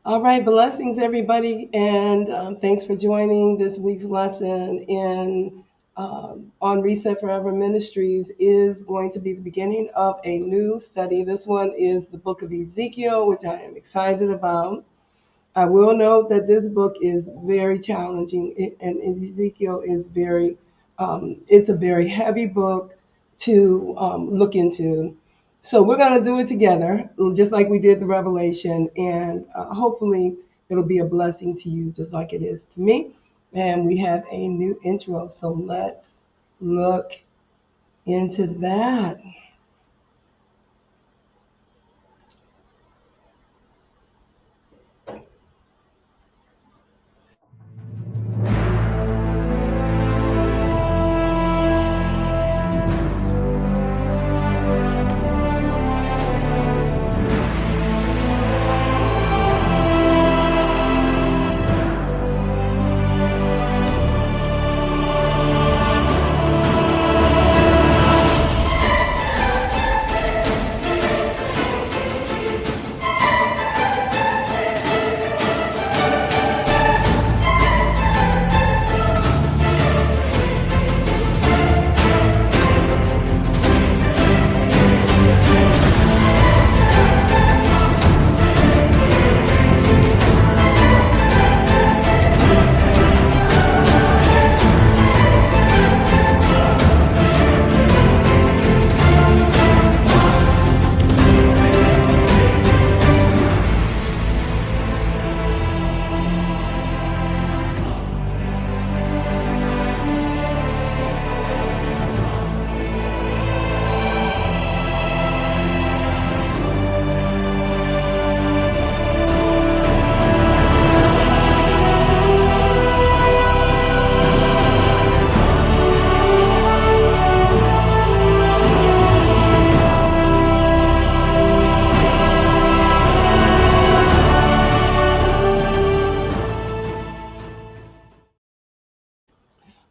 All right, blessings, everybody, and thanks for joining this week's lesson in on Reset Forever Ministries. Is going to be the beginning of a new study. This one is the book of Ezekiel, which I am excited about. I will note that this book is very challenging, and Ezekiel is it's a very heavy book to look into. So we're going to do it together, just like we did the Revelation, and hopefully it'll be a blessing to you, just like it is to me. And we have a new intro, so let's look into that.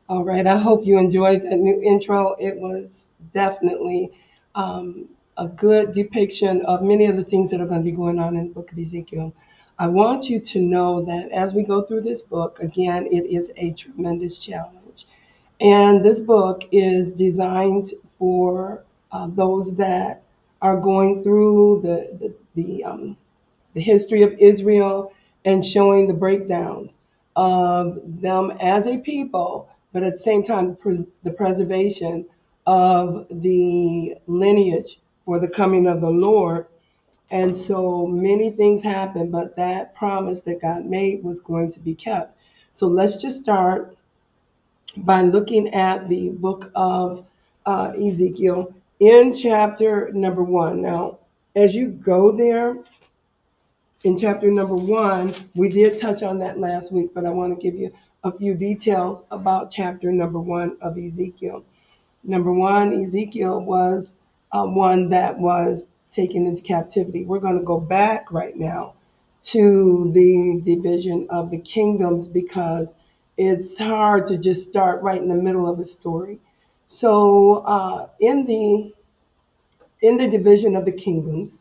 All right, I hope you enjoyed that new intro. It was definitely a good depiction of many of the things that are going to be going on in the book of Ezekiel. I want you to know that as we go through this book, again, it is a tremendous challenge. And this book is designed for those that are going through the history of Israel and showing the breakdowns of them as a people, but at the same time, the preservation of the lineage for the coming of the Lord. And so many things happened, but that promise that God made was going to be kept. So let's just start by looking at the book of Ezekiel in chapter number 1. Now, as you go there, in chapter number 1, we did touch on that last week, but I want to give you a few details about chapter number 1 of Ezekiel. Number 1, Ezekiel was one that was taken into captivity. We're going to go back right now to the division of the kingdoms because it's hard to just start right in the middle of a story. So in the division of the kingdoms,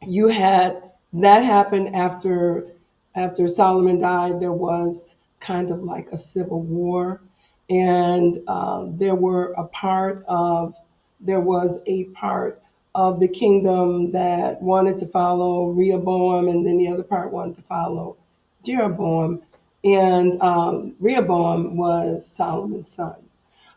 you had that happen after Solomon died. There was kind of like a civil war, and there was a part of the kingdom that wanted to follow Rehoboam, and then the other part wanted to follow Jeroboam. And Rehoboam was Solomon's son.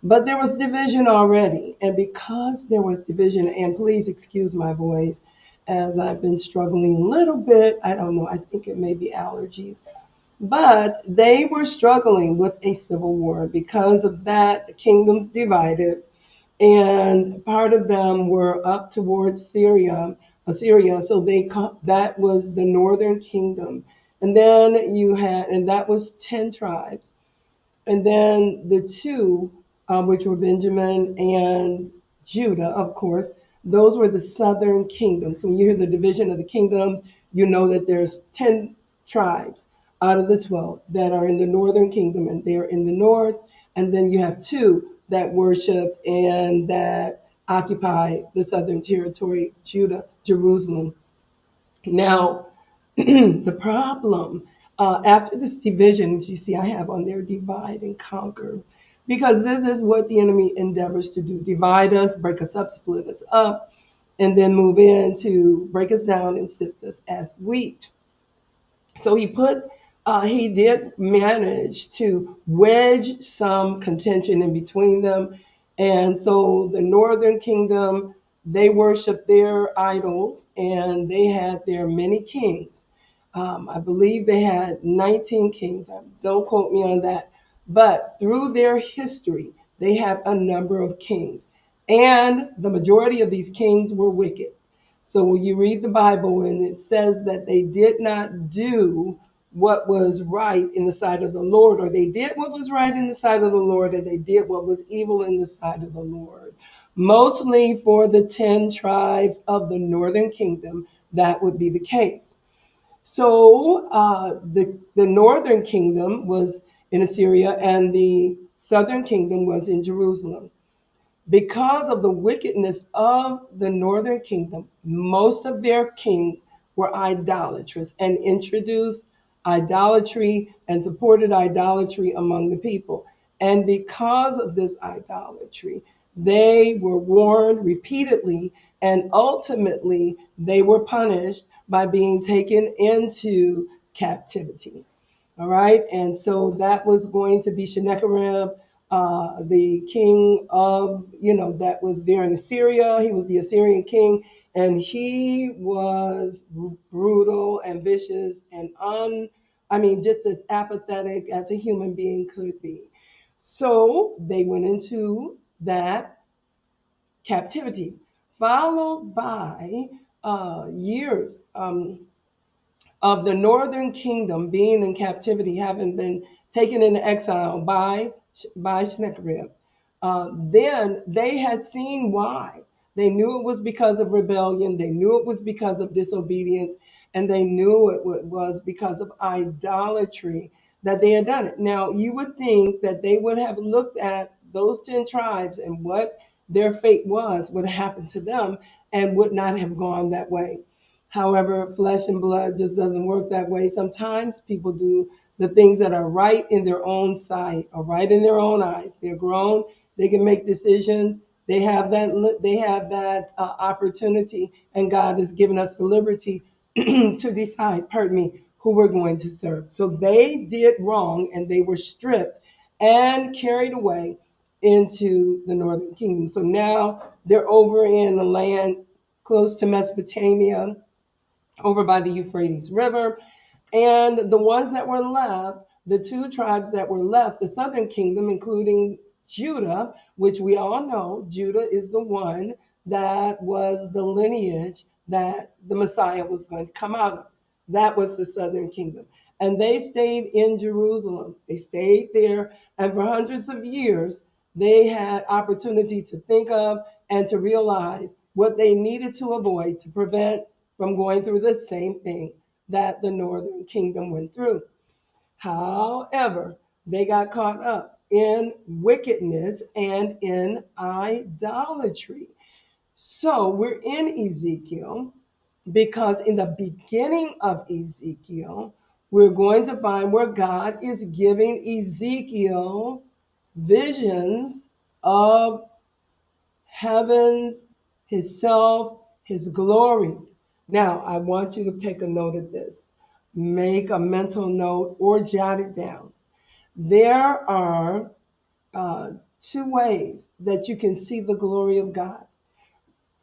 But there was division already. And because there was division, and please excuse my voice as I've been struggling a little bit. I don't know, I think it may be allergies. But they were struggling with a civil war. Because of that, the kingdoms divided, and part of them were up towards Assyria. So that was the northern kingdom. And then and that was 10 tribes. And then the two, which were Benjamin and Judah, of course, those were the southern kingdoms. So when you hear the division of the kingdoms, you know that there's 10 tribes out of the 12 that are in the northern kingdom, and they're in the north. And then you have two that worship and that occupy the southern territory, Judah, Jerusalem. Now, The problem after this division, as you see, I have on there divide and conquer, because this is what the enemy endeavors to do: divide us, break us up, split us up, and then move in to break us down and sift us as wheat. So he did manage to wedge some contention in between them. And so the northern kingdom, they worshiped their idols and they had their many kings. I believe they had 19 kings. Don't quote me on that. But through their history, they had a number of kings. And the majority of these kings were wicked. So when you read the Bible and it says that they did not do what was right in the sight of the Lord, or they did what was right in the sight of the Lord, and they did what was evil in the sight of the Lord. Mostly for the 10 tribes of the northern kingdom, that would be the case. So the northern kingdom was in Assyria, and the southern kingdom was in Jerusalem. Because of the wickedness of the northern kingdom, most of their kings were idolatrous and introduced idolatry and supported idolatry among the people. And because of this idolatry, they were warned repeatedly, and ultimately they were punished by being taken into captivity. All right, and so that was going to be Sennacherib, the king of, that was there in Assyria. He was the Assyrian king, and he was brutal and vicious and just as apathetic as a human being could be. So they went into that captivity, followed by years. Of the northern kingdom being in captivity, having been taken into exile by Sennacherib. Then they had seen why. They knew it was because of rebellion. They knew it was because of disobedience, and they knew it was because of idolatry that they had done it. Now, you would think that they would have looked at those 10 tribes and what their fate was, what happened to them, and would not have gone that way. However, flesh and blood just doesn't work that way. Sometimes people do the things that are right in their own sight or right in their own eyes. They're grown. They can make decisions. They have that. They have that opportunity, and God has given us the liberty to decide. Pardon me, who we're going to serve. So they did wrong, and they were stripped and carried away into the northern kingdom. So now they're over in the land close to Mesopotamia, over by the Euphrates River. And the ones that were left, the two tribes that were left, the southern kingdom, including Judah, which we all know, Judah is the one that was the lineage that the Messiah was going to come out of. That was the southern kingdom. And they stayed in Jerusalem. They stayed there. And for hundreds of years, they had opportunity to think of and to realize what they needed to avoid to prevent from going through the same thing that the northern kingdom went through. However, they got caught up in wickedness and in idolatry. So we're in Ezekiel because in the beginning of Ezekiel, we're going to find where God is giving Ezekiel visions of heavens, his self, his glory. Now, I want you to take a note of this. Make a mental note or jot it down. There are two ways that you can see the glory of God.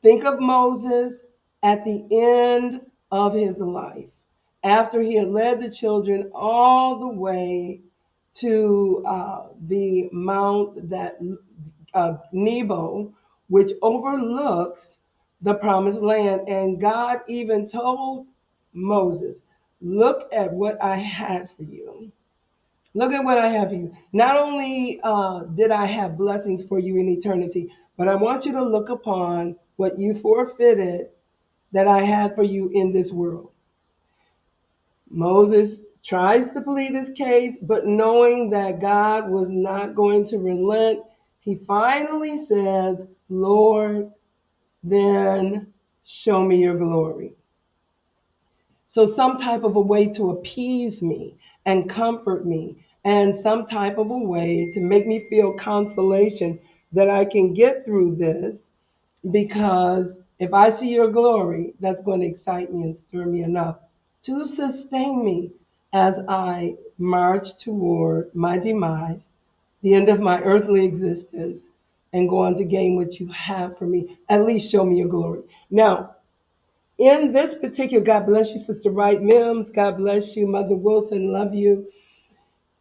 Think of Moses at the end of his life, after he had led the children all the way to the mount that Nebo, which overlooks the promised land. And God even told Moses, look at what I had for you. Look at what I have for you. Not only did I have blessings for you in eternity, but I want you to look upon what you forfeited that I had for you in this world. Moses tries to plead his case, but knowing that God was not going to relent, he finally says, Lord, then show me your glory. So some type of a way to appease me and comfort me, and some type of a way to make me feel consolation that I can get through this, because if I see your glory, that's going to excite me and stir me enough to sustain me as I march toward my demise, the end of my earthly existence, and go on to gain what you have for me. At least show me your glory. Now, in this particular, God bless you, Sister Wright Mims. God bless you, Mother Wilson. Love you.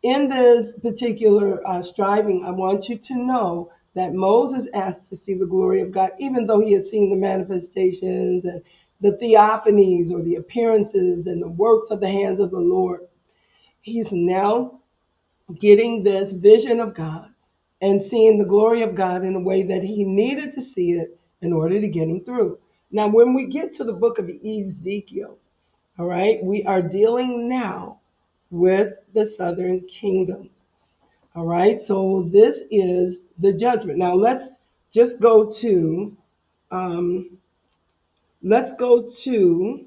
In this particular striving, I want you to know that Moses asked to see the glory of God, even though he had seen the manifestations and the theophanies, or the appearances and the works of the hands of the Lord. He's now getting this vision of God and seeing the glory of God in a way that he needed to see it in order to get him through. Now, when we get to the book of Ezekiel, all right, we are dealing now with the southern kingdom. All right, so this is the judgment. Now just go to um, let's go to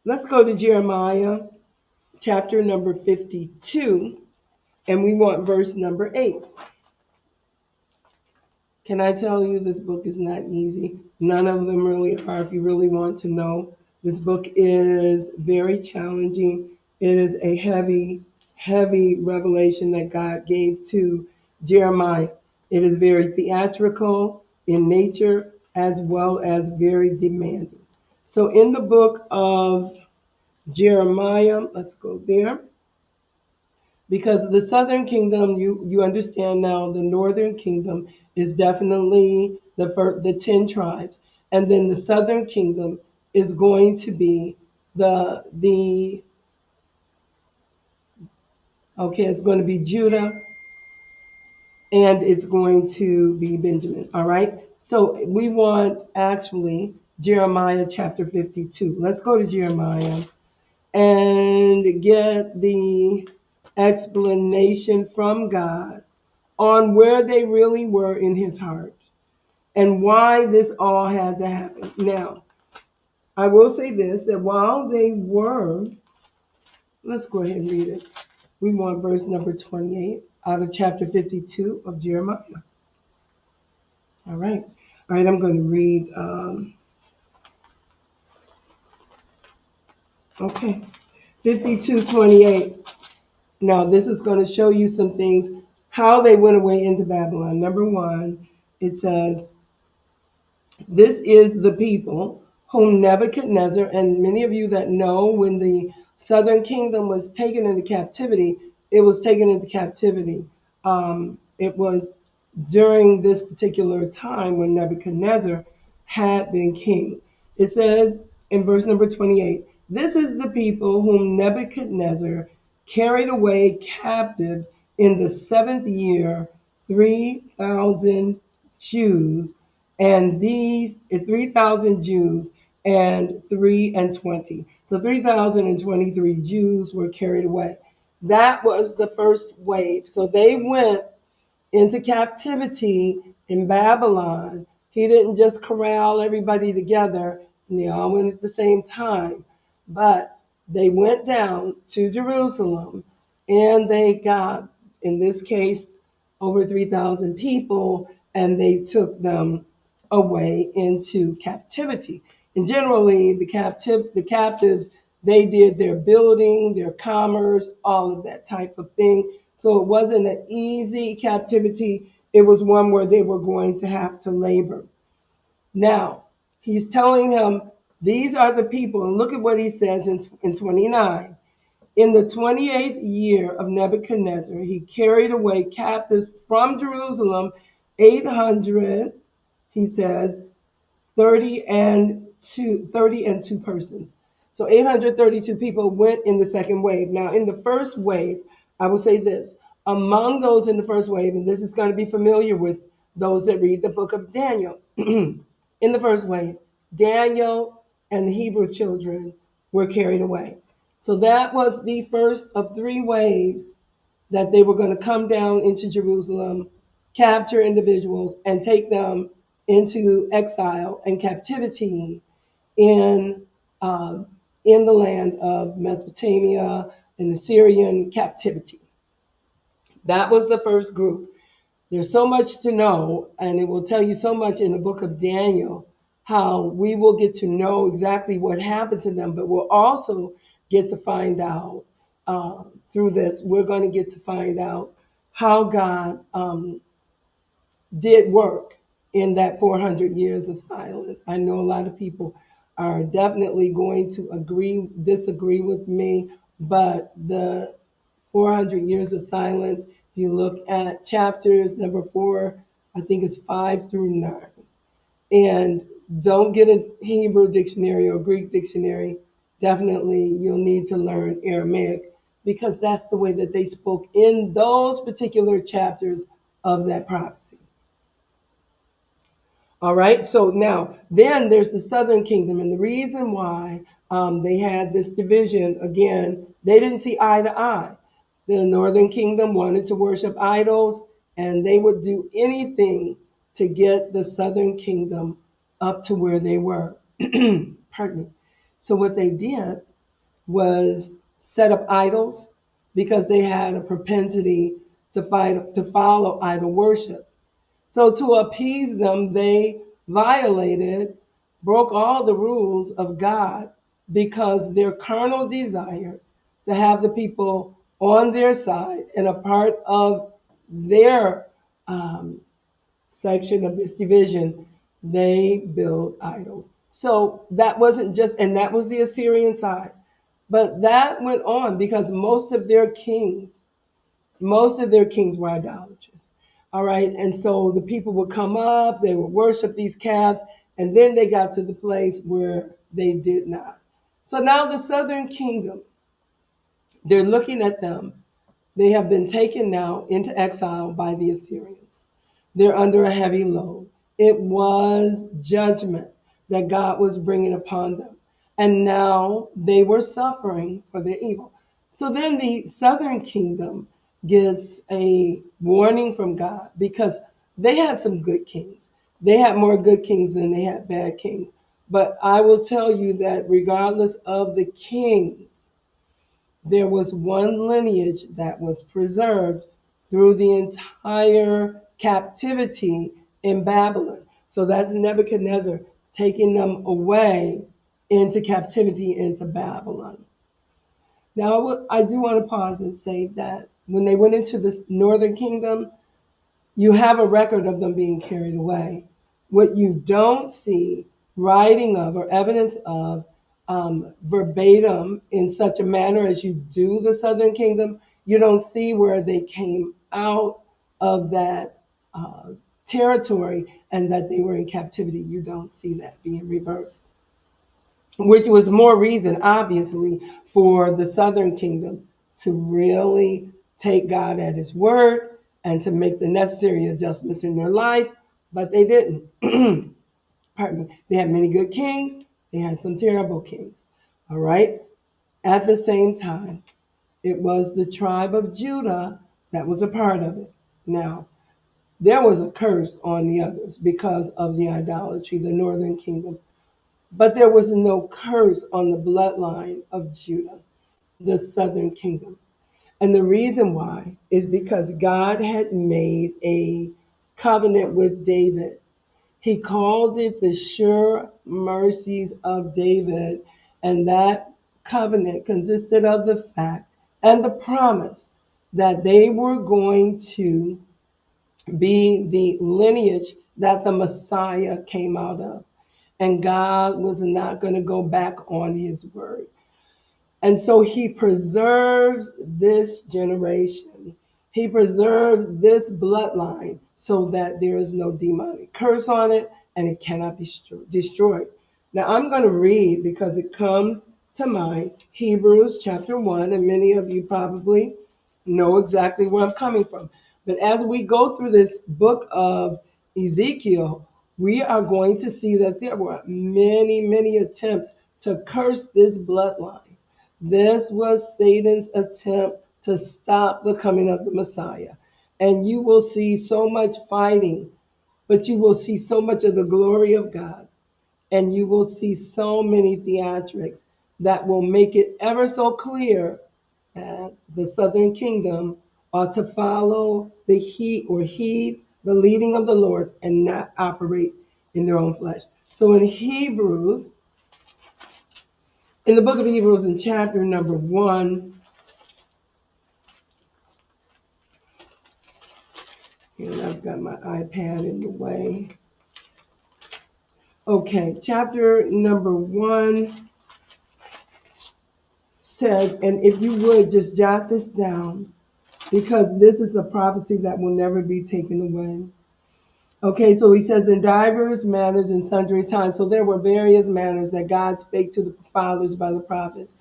let's go to Jeremiah chapter number 52, and we want verse number 8. Can I tell you, this book is not easy? None of them really are, if you really want to know. This book is very challenging. It is a heavy, heavy revelation that God gave to Jeremiah. It is very theatrical in nature, as well as very demanding. So in the book of Jeremiah, let's go there. Because the southern kingdom, you understand now, the northern kingdom is definitely the 10 tribes, and then the southern kingdom is going to be the okay, it's going to be Judah, and it's going to be Benjamin. All right, so we want actually Jeremiah chapter 52. Let's go to Jeremiah and get the explanation from God on where they really were in his heart and why this all had to happen. Now, I will say this, that while they were, let's go ahead and read it. We want verse number 28 out of chapter 52 of Jeremiah. All right. All right, I'm going to read, okay, 52:28. Now, this is going to show you some things, how they went away into Babylon. Number one, it says, this is the people whom Nebuchadnezzar, and many of you that know, when the southern kingdom was taken into captivity, it was taken into captivity. It was during this particular time when Nebuchadnezzar had been king. It says in verse number 28, this is the people whom Nebuchadnezzar carried away captive in the 7th year, 3,000 Jews, and these 3,000 Jews and 3 and 20. So 3,023 Jews were carried away. That was the first wave. So they went into captivity in Babylon. He didn't just corral everybody together and they all went at the same time, but they went down to Jerusalem and they got, in this case, over 3,000 people, and they took them away into captivity. And generally, the captives, they did their building, their commerce, all of that type of thing. So it wasn't an easy captivity. It was one where they were going to have to labor. Now, he's telling him, these are the people. And look at what he says in 29. In the 28th year of Nebuchadnezzar, he carried away captives from Jerusalem, 800, he says, 30 and 2 persons. So 832 people went in the second wave. Now, in the first wave, I will say this, among those in the first wave, and this is going to be familiar with those that read the book of Daniel, in the first wave, Daniel and the Hebrew children were carried away. So that was the first of 3 waves that they were going to come down into Jerusalem, capture individuals, and take them into exile and captivity in uh, in the land of Mesopotamia in the Syrian captivity. That was the first group. There's so much to know, and it will tell you so much in the book of Daniel, how we will get to know exactly what happened to them, but we'll also get to find out through this, we're going to get to find out how God did work in that 400 years of silence. I know a lot of people are definitely going to disagree with me, but the 400 years of silence, if you look at chapters number 4, I think it's 5 through 9. And don't get a Hebrew dictionary or Greek dictionary. Definitely you'll need to learn Aramaic because that's the way that they spoke in those particular chapters of that prophecy. All right, so now then there's the southern kingdom, and the reason why they had this division again, they didn't see eye to eye. The northern kingdom wanted to worship idols, and they would do anything to get the southern kingdom up to where they were. Pardon me. So what they did was set up idols because they had a propensity to follow idol worship. So to appease them, they broke all the rules of God because their carnal desire to have the people on their side and a part of their um, section of this division, they built idols. So that wasn't just, and that was the Assyrian side. But that went on because most of their kings were idolatrous. All right. And so the people would come up, they would worship these calves, and then they got to the place where they did not. So now the southern kingdom, they're looking at them. They have been taken now into exile by the Assyrians. They're under a heavy load. It was judgment that God was bringing upon them. And now they were suffering for their evil. So then the southern kingdom gets a warning from God because they had some good kings. They had more good kings than they had bad kings. But I will tell you that regardless of the kings, there was one lineage that was preserved through the entire captivity in Babylon. So that's Nebuchadnezzar taking them away into captivity into Babylon. Now, I do want to pause and say that when they went into the northern kingdom, you have a record of them being carried away. What you don't see writing of or evidence of verbatim in such a manner as you do the southern kingdom, you don't see where they came out of that territory and that they were in captivity. You don't see that being reversed, which was more reason, obviously, for the southern kingdom to really take God at his word and to make the necessary adjustments in their life, but they didn't. Pardon me. They had many good kings. They had some terrible kings. All right. At the same time, it was the tribe of Judah that was a part of it. Now, there was a curse on the others because of the idolatry, the northern kingdom. But there was no curse on the bloodline of Judah, the southern kingdom. And the reason why is because God had made a covenant with David. He called it the sure mercies of David. And that covenant consisted of the fact and the promise that they were going to be the lineage that the Messiah came out of. And God was not going to go back on his word. And so he preserves this generation. He preserves this bloodline so that there is no demonic curse on it and it cannot be destroyed. Now I'm going to read because it comes to mind Hebrews chapter 1, and many of you probably know exactly where I'm coming from. But as we go through this book of Ezekiel, we are going to see that there were many, many attempts to curse this bloodline. This was Satan's attempt to stop the coming of the Messiah. And you will see so much fighting, but you will see so much of the glory of God. and you will see so many theatrics that will make it ever so clear that the southern kingdom ought to follow the heed the leading of the Lord and not operate in their own flesh. So in the book of Hebrews, in chapter number 1, and I've got my iPad in the way. Okay, chapter number 1 says, and if you would just jot this down, because this is a prophecy that will never be taken away. Okay, so he says, in divers manners and sundry times. So there were various manners that God spake to the fathers by the prophets.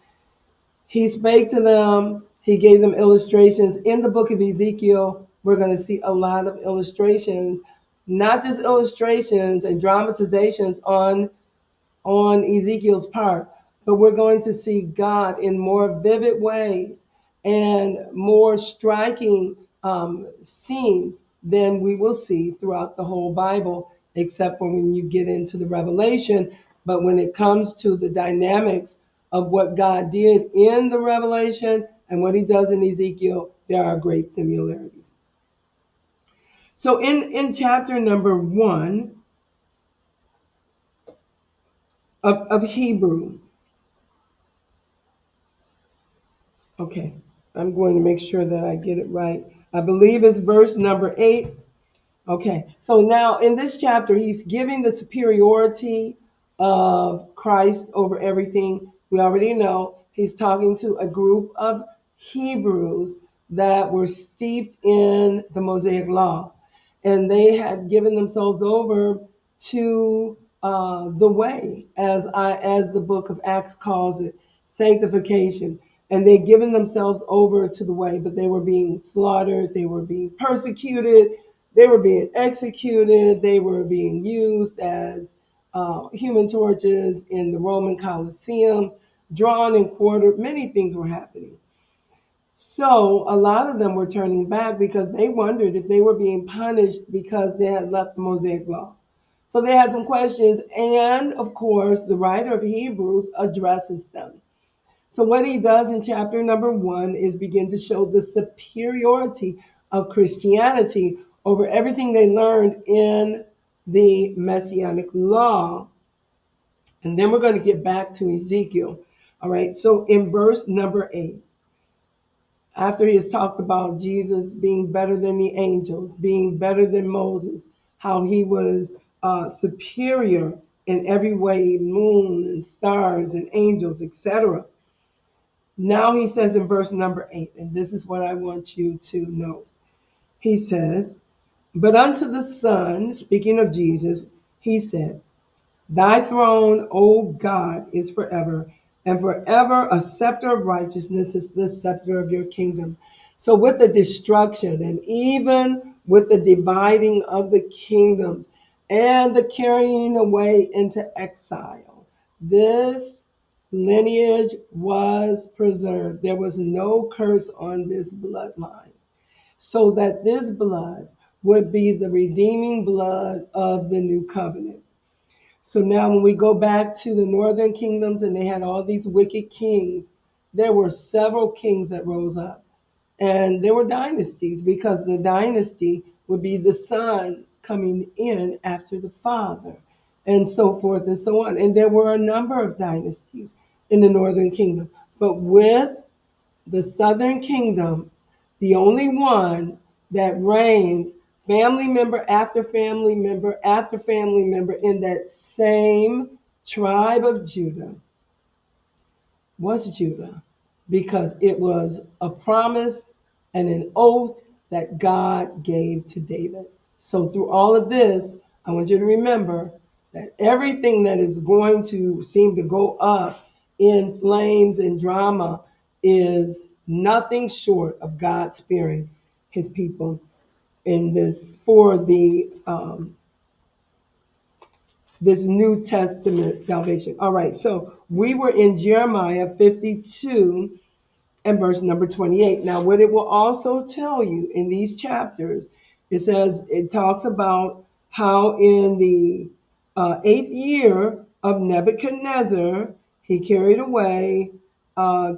He spake to them. He gave them illustrations. In the book of Ezekiel, we're going to see a lot of illustrations, not just illustrations and dramatizations on Ezekiel's part, but we're going to see God in more vivid ways and more striking scenes than we will see throughout the whole Bible, except for when you get into the Revelation. But when it comes to the dynamics of what God did in the Revelation and what he does in Ezekiel, there are great similarities. So in chapter number 1 of Hebrew, okay, I'm going to make sure that I get it right. I believe it's verse number 8. Okay, so now in this chapter, he's giving the superiority of Christ over everything. We already know he's talking to a group of Hebrews that were steeped in the Mosaic law, and they had given themselves over to the way, as the book of Acts calls it, sanctification. And they'd given themselves over to the way, but they were being slaughtered, they were being persecuted, they were being executed, they were being used as human torches in the Roman Colosseums, drawn and quartered. Many things were happening. So a lot of them were turning back because they wondered if they were being punished because they had left the Mosaic law. So they had some questions, and of course, the writer of Hebrews addresses them. So what he does in chapter number 1 is begin to show the superiority of Christianity over everything they learned in the Messianic law. And then we're going to get back to Ezekiel. All right, so in verse number 8, after he has talked about Jesus being better than the angels, being better than Moses, how he was superior in every way, moon and stars and angels, etc. Now he says in verse number 8, and this is what I want you to know. He says, but unto the Son, speaking of Jesus, he said, thy throne, O God, is forever, and forever a scepter of righteousness is the scepter of your kingdom. So with the destruction and even with the dividing of the kingdoms and the carrying away into exile, this lineage was preserved. There was no curse on this bloodline, so that this blood would be the redeeming blood of the new covenant. So now when we go back to the northern kingdoms and they had all these wicked kings, there were several kings that rose up. And there were dynasties because the dynasty would be the son coming in after the father and so forth and so on. And there were a number of dynasties in the northern kingdom. But with the southern kingdom, the only one that reigned family member after family member after family member in that same tribe of Judah was Judah, because it was a promise and an oath that God gave to David. So through all of this, I want you to remember that everything that is going to seem to go up in flames and drama is nothing short of God sparing his people in this for the this New Testament salvation. All right, so we were in Jeremiah 52 and verse number 28. Now, what it will also tell you in these chapters, it talks about how in the 8th year of Nebuchadnezzar, he carried away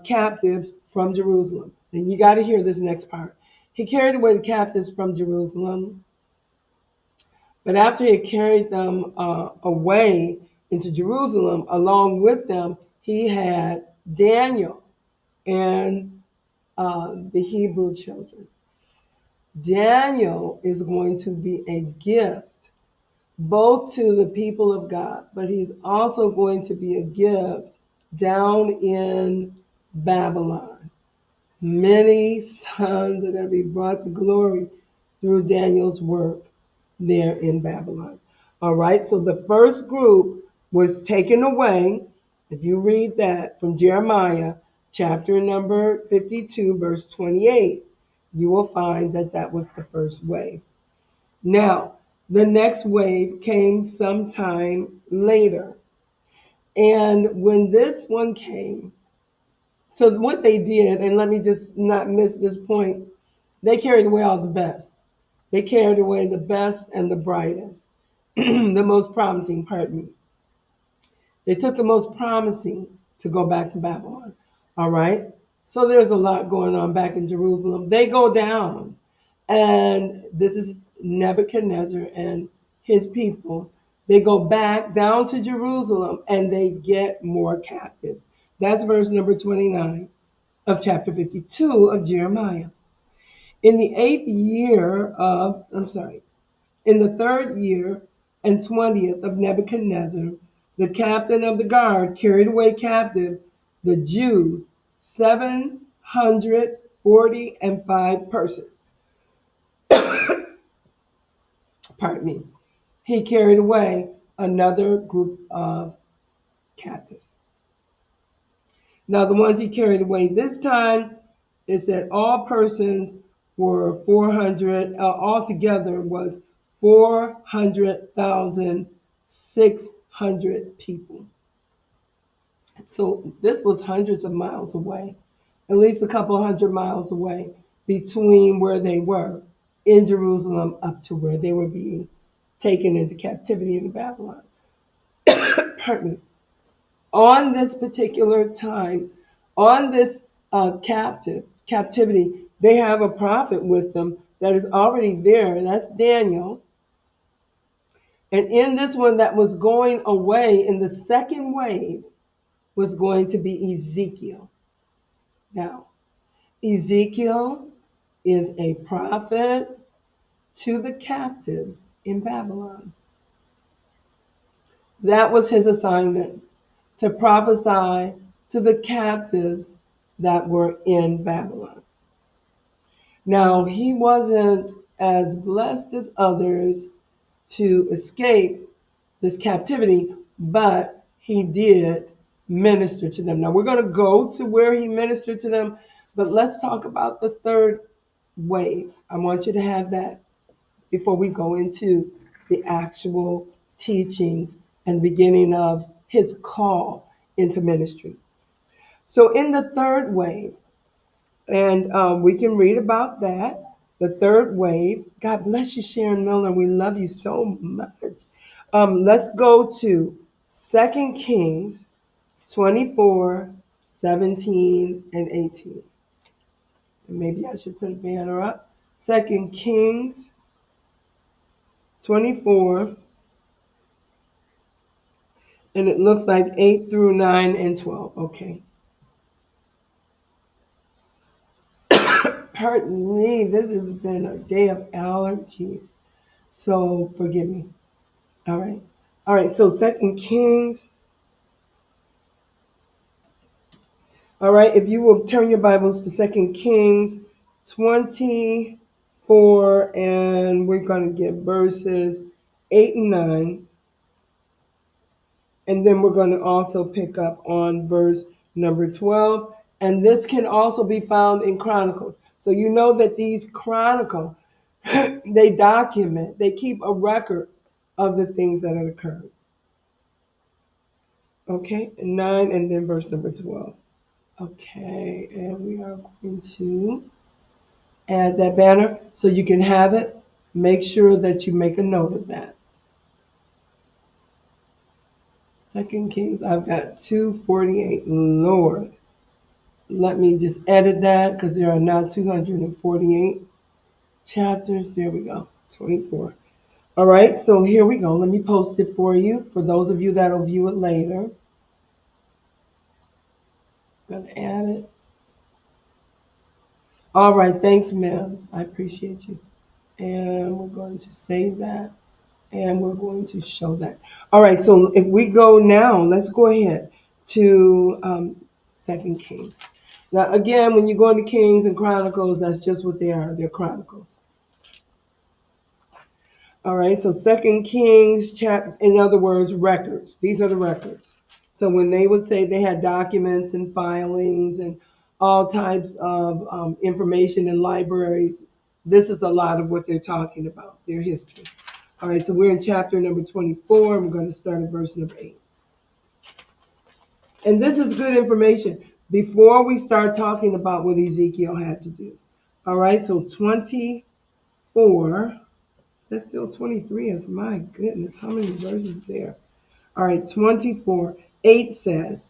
captives from Jerusalem. And you got to hear this next part. He carried away the captives from Jerusalem, but after he had carried them away into Jerusalem, along with them, he had Daniel and the Hebrew children. Daniel is going to be a gift both to the people of God, but he's also going to be a gift down in Babylon. Many sons are going to be brought to glory through Daniel's work there in Babylon. All right, so the first group was taken away. If you read that from Jeremiah chapter number 52, verse 28, you will find that that was the first wave. Now, the next wave came sometime later. And when this one came, so what they did, and let me just not miss this point, they carried away all the best. They carried away the best and the brightest, the most promising, pardon me. They took the most promising to go back to Babylon. All right? So there's a lot going on back in Jerusalem. They go down, and this is Nebuchadnezzar and his people. They go back down to Jerusalem, and they get more captives. That's verse number 29 of chapter 52 of Jeremiah. In the 8th year of, in the 3rd year and 20th of Nebuchadnezzar, the captain of the guard carried away captive the Jews, 745 persons. Pardon me. He carried away another group of captives. Now, the ones he carried away this time, it said all persons were 400, altogether was 400,600 people. So this was hundreds of miles away, at least a couple hundred miles away between where they were in Jerusalem up to where they were being taken into captivity in Babylon. Pardon me. On this particular time, on this captivity, they have a prophet with them that is already there, and that's Daniel. And in this one that was going away in the second wave was going to be Ezekiel. Now, Ezekiel is a prophet to the captives in Babylon. That was his assignment, to prophesy to the captives that were in Babylon. Now, he wasn't as blessed as others to escape this captivity, but he did minister to them. Now, we're going to go to where he ministered to them, but let's talk about the third wave. I want you to have that before we go into the actual teachings and the beginning of his call into ministry. So in the third wave, and we can read about that, the third wave. God bless you, Sharon Miller. We love you so much. Let's go to 2 Kings 24, 17, and 18. And maybe I should put a banner up. 2 Kings 24, and it looks like 8 through 9 and 12. Okay. Pardon me, this has been a day of allergies, so forgive me. All right, so 2 Kings. All right, if you will turn your Bibles to 2 Kings 24, and we're going to get verses 8 and 9. And then we're going to also pick up on verse number 12. And this can also be found in Chronicles. So you know that these chronicle, they document, they keep a record of the things that had occurred. Okay, 9 and then verse number 12. Okay, and we are going to add that banner so you can have it. Make sure that you make a note of that. Second Kings, I've got 248. Lord, let me just edit that because there are now 248 chapters. There we go. 24. All right, so here we go. Let me post it for you. For those of you that will view it later, I'm gonna add it. All right, thanks, Mims. I appreciate you. And we're going to save that. And we're going to show that. All right, so if we go now, let's go ahead to Second Kings. Now, again, when you go into Kings and Chronicles, that's just what they are. They're Chronicles. All right, so Second Kings, in other words, records. These are the records. So when they would say they had documents and filings and all types of information in libraries, this is a lot of what they're talking about, their history. All right, so we're in chapter number 24, and we're going to start at verse number 8. And this is good information before we start talking about what Ezekiel had to do. All right, so 24. That's still 23 is, my goodness, how many verses there? All right, 24, 8 says,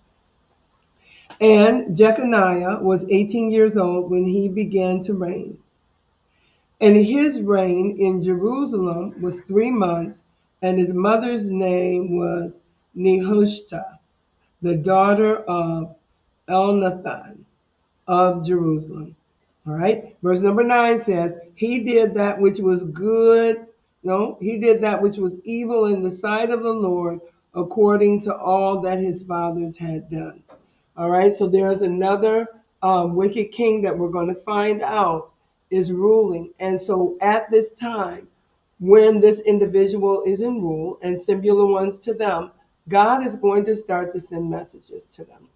and Jeconiah was 18 years old when he began to reign. And his reign in Jerusalem was 3 months, and his mother's name was Nehushta, the daughter of Elnathan of Jerusalem. All right. Verse number 9 says, he did that which was good. No, he did that which was evil in the sight of the Lord, according to all that his fathers had done. All right. So there's another wicked king that we're going to find out is ruling. And so at this time, when this individual is in rule and similar ones to them, God is going to start to send messages to them.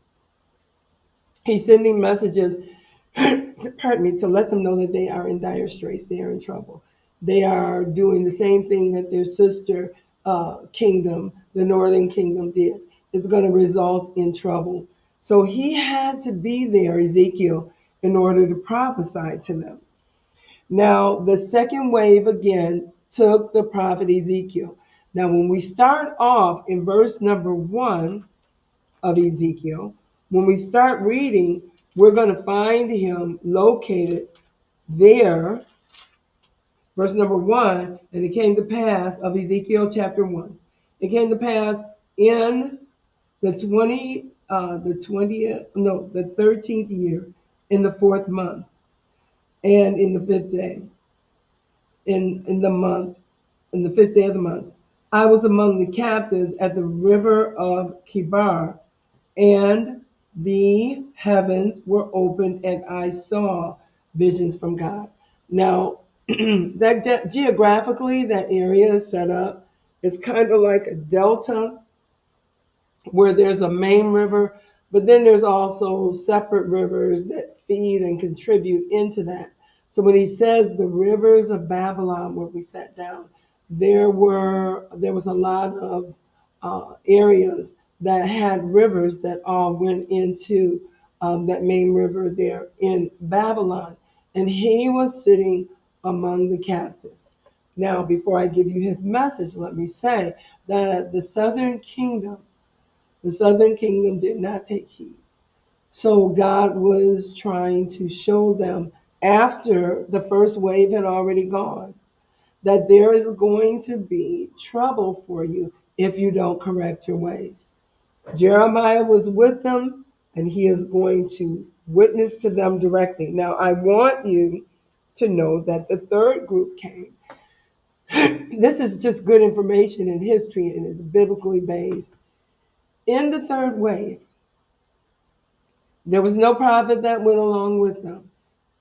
He's sending messages, pardon me, to let them know that they are in dire straits, they are in trouble. They are doing the same thing that their sister kingdom, the northern kingdom, did. It's going to result in trouble. So he had to be there, Ezekiel, in order to prophesy to them. Now, the second wave again took the prophet Ezekiel. Now, when we start off in verse number 1 of Ezekiel, when we start reading, we're going to find him located there. Verse number 1, and it came to pass of Ezekiel chapter 1. It came to pass in the 13th year, in the 4th month, and in the 5th day, in the 5th day of the month, I was among the captives at the river of Kibar, and the heavens were opened, and I saw visions from God. Now, that geographically, that area is set up. It's kind of like a delta where there's a main river, but then there's also separate rivers that feed and contribute into that. So when he says the rivers of Babylon, where we sat down, there was a lot of areas that had rivers that all went into that main river there in Babylon. And he was sitting among the captives. Now, before I give you his message, let me say that the southern kingdom did not take heed. So God was trying to show them, after the first wave had already gone, that there is going to be trouble for you if you don't correct your ways. Jeremiah was with them, and he is going to witness to them directly. Now, I want you to know that the third group came. This is just good information in history and is biblically based. In the third wave, there was no prophet that went along with them.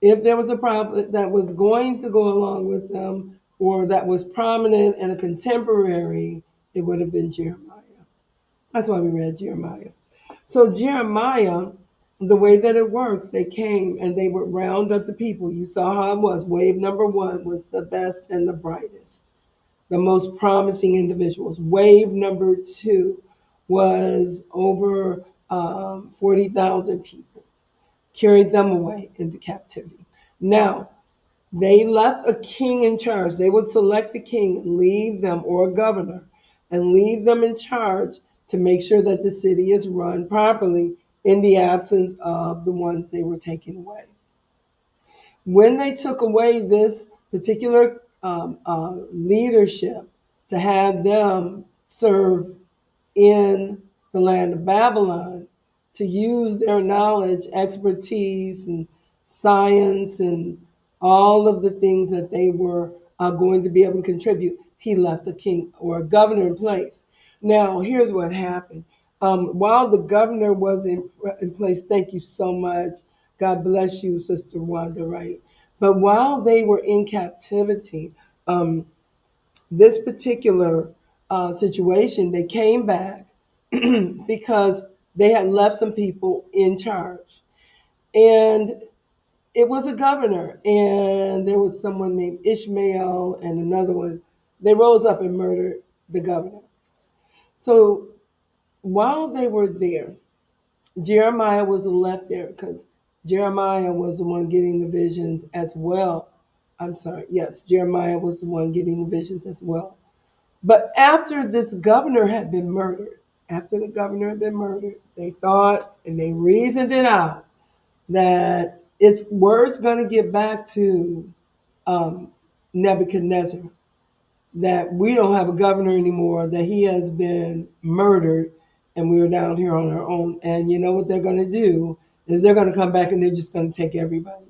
If there was a prophet that was going to go along with them or that was prominent and a contemporary, it would have been Jeremiah. That's why we read Jeremiah. So Jeremiah, the way that it works, they came and they would round up the people. You saw how it was. Wave number 1 was the best and the brightest, the most promising individuals. Wave number 2 was over 40,000 people, carried them away into captivity. Now, they left a king in charge. They would select a king and leave them, or a governor, and leave them in charge to make sure that the city is run properly in the absence of the ones they were taking away. When they took away this particular leadership to have them serve in the land of Babylon, to use their knowledge, expertise, and science, and all of the things that they were going to be able to contribute, he left a king or a governor in place. Now, here's what happened. While the governor was in place, thank you so much. God bless you, Sister Wanda, right? But while they were in captivity, this particular situation, they came back because they had left some people in charge. And it was a governor, and there was someone named Ishmael and another one. They rose up and murdered the governor. So while they were there, Jeremiah was left there because Jeremiah was the one getting the visions as well. I'm sorry, yes, Jeremiah was the one getting the visions as well. But after this governor had been murdered, they thought and they reasoned it out that it's word's going to get back to um, Nebuchadnezzar, that we don't have a governor anymore, that he has been murdered, and we are down here on our own. And you know what they're going to do is they're going to come back and they're just going to take everybody.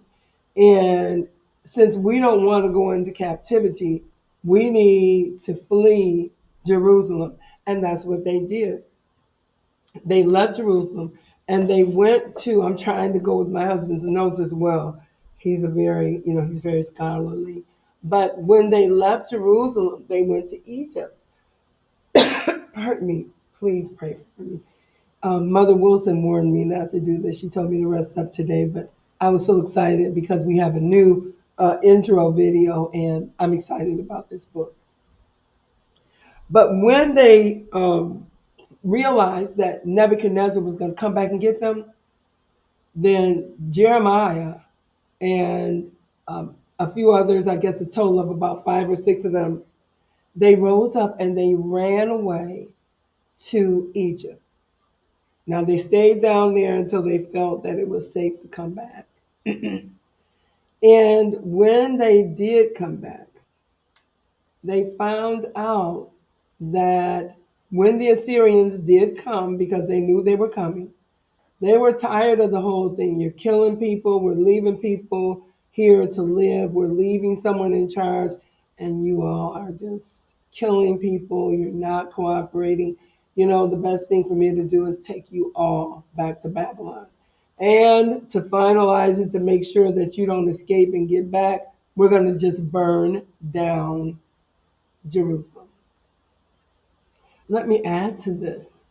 And since we don't want to go into captivity, we need to flee Jerusalem. And that's what they did. They left Jerusalem and they went to, I'm trying to go with my husband's notes as well. He's he's very scholarly. But when they left Jerusalem, they went to Egypt. Pardon me. Please pray for me. Mother Wilson warned me not to do this. She told me to rest up today, but I was so excited because we have a new intro video, and I'm excited about this book. But when they realized that Nebuchadnezzar was going to come back and get them, then Jeremiah and a few others, I guess a total of about 5 or 6 of them, they rose up and they ran away to Egypt. Now they stayed down there until they felt that it was safe to come back. And when they did come back, they found out that when the Assyrians did come, because they knew they were coming, they were tired of the whole thing. You're killing people, we're leaving people here to live, we're leaving someone in charge, and you all are just killing people, you're not cooperating. You know, the best thing for me to do is take you all back to Babylon. And to finalize it, to make sure that you don't escape and get back, we're going to just burn down Jerusalem. Let me add to this.